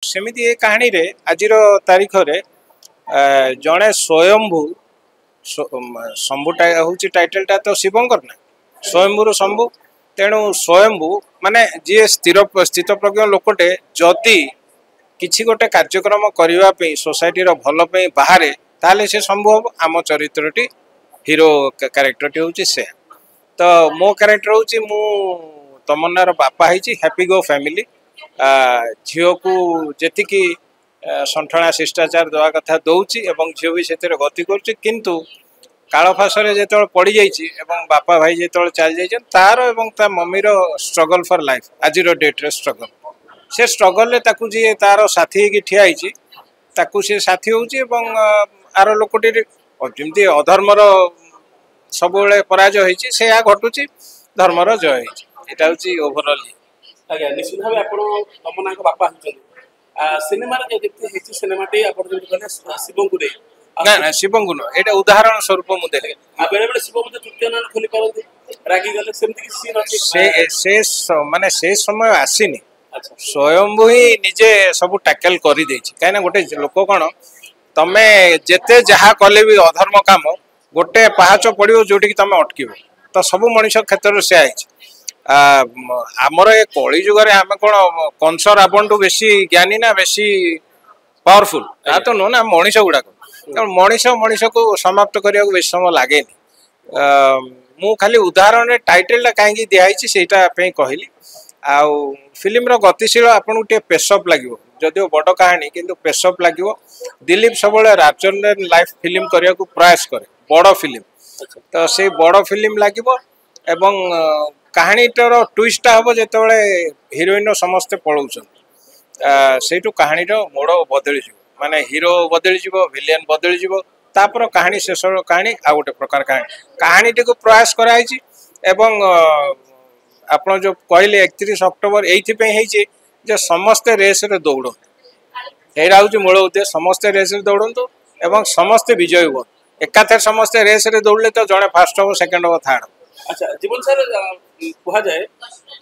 सेमिति ए कहानी रे आजिर तारीख रे जड़े स्वयंभू शंभुटा हूँ टाइटलटा तो शिवंकर ना स्वयंभूर शंभु तेणु स्वयंभू माने जी स्थिर स्थित प्रज्ञ लोकटे जदि किसी गोटे कार्यक्रम करने सोसाइटी भल बाहर ताले से संभव आम चरित्रटी हीरो कैरेक्टरटी हूँ से तो मो कैरेक्टर हूँ मु तमन्नार बापा है हैप्पी गो फैमिली झील को जी संठना शिष्टाचार दवा कथा दौची एवं झील भी से गति करुँच काल फासरे जो पड़ जाइए बापा भाई जो चल जाइए तार एवं ता मम्मीर स्ट्रगल फॉर लाइफ आज डेट्रे स्ट्रगल से स्ट्रगल ताकू जी तार साथी की ठिया ताकू सी साथी हूँ आर लोकटी जमी अधर्मर सब पराजय होती से घटुची धर्मर जय होता हूँ ओभरअल आज्ञा निश्चित भाव आप तमन्ना बापा होती सिनेमा सिनेमाटी शिव को ना ना शिव को नुह ये उदाहरण स्वरूप मुझे बेले बेले शिव मत तृतीय नाम खोली पारती रागी गले से माने से समय आसीनी स्वयंभू ही निजे सब टैकल कर कहीं गोटे लोक कौन तमे जेते जहा कले भी अधर्म काम गोटे पहाच पड़ो जो तुम अटक तो सब मनीष क्षेत्र से आई आमर ए कली जुगे आम कौन कंस रावण टू बेसी ज्ञानी ना बेसी पावरफुल या तो नुह ना मनीष गुड़ाक मनीष मनीष को समाप्त करने को बेस समय लगे मु खाली उदाहरण टाइटलटा कहीं दिखाई से कहली आउ फिल्म गतिशील आपन टे पेसअप लगे जदिव बड़ कहानी किंतु पेसअप लगे दिलीप सब राजन लाइफ फिल्म करने को प्रयास करे बड़ फिल्म तो से बड़ फिल्म लगे एवं कहानीटर ट्विस्टा हम जो हिरोइन समस्ते पलाऊँ से कहानीर मोड़ बदली माने हीरो बदली विलेन बदली तापर कहानी शेष कहानी आ गोटे प्रकार कहानीटी को प्रयास कराई एवं आप जो कहले 31 अक्टोबर ये समस्ते रेस रे दौड़ यहाँ हूँ मूल उद्देश्य समस्ते रेस रे दौड़ू एवं समस्ते विजयी हुआ एकाथर समस्ते रेस रे दौड़े तो जड़े फास्ट हम सेकेंड हम थार्ड अच्छा जीवन सर कह जाए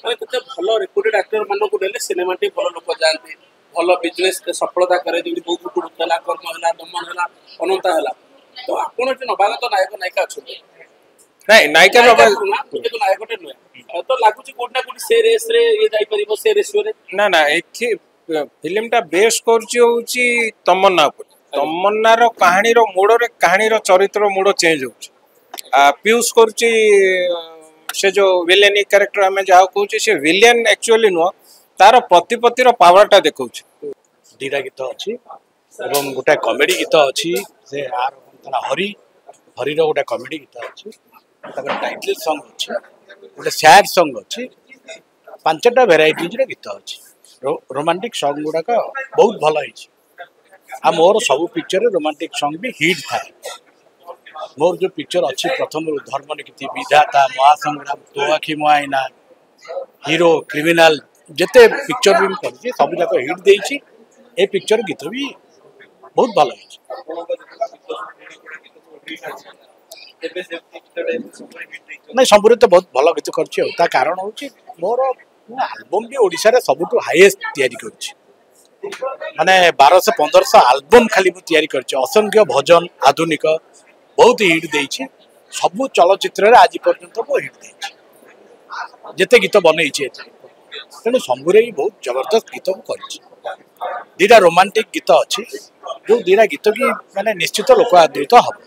माने भल रिपोर्टेड एक्टर मान को देले सिनेमा टी भल लोक जाते भल बिजनेस सफलता करे जो बहुत कुटुला कर्म है दमन है अनंता है तो आपन जो नवागत नायक नायिका अच्छा नहीं नायिका नायकटे नुहे तो लगुच कोटना कोटी से रेस रे ये जाई परिबो से रेस रे ना ना एथि फिल्म टा बेस करछि होछि तमन्ना पर तमन्नार कहानीर मोड़े कहानीर चरित्र मोड़ चेंज होछि पीयूष करछि से जो विलेन कैरेक्टर आम जहाँ कहूँ से विलेन एक्चुअली नुह तार प्रतिपत्तिर पावरटा देखा दीटा गीत अच्छी एवं गोटे कमेडी गीत अच्छी से हरी हरीर गोटे कमेडी गीत अच्छी टाइटल सॉन्ग अच्छी गोटे सैड सॉन्ग अच्छी 5टा भेराइटीज गीत अच्छी रोमांटिक सॉन्ग गुड़ाक बहुत भल है मोर सब पिक्चर रोमांटिक सॉन्ग भी हिट थाए मोर जो पिक्चर अच्छी प्रथम धर्म निकिति विधाता महासंग्राम तो आखि मुआइना हीरो क्रिमिनाल जिते पिक्चर भी कर सब जाक हिट देछि ए पिक्चर गीत भी बहुत भल नहीं संपूर्ण तो बहुत भल गीत कर कारण हूँ मोर आल्बम भी ओडिशा रे सबुठु हाईएस्ट तैयारी करछि माने 1200-1500 आल्बम खाली मु तैयारी करछि असंख्य भजन आधुनिक बहुत हिट देछि सब चलचित्र रे आज पर्यंत वो हिट देछि जेते गीत बनई तेणु शंभुरे ही बहुत जबरदस्त गीत कर दीटा रोमांटिक गीत अच्छी जो दीटा गीत की माने निश्चित लोक आदृत हम।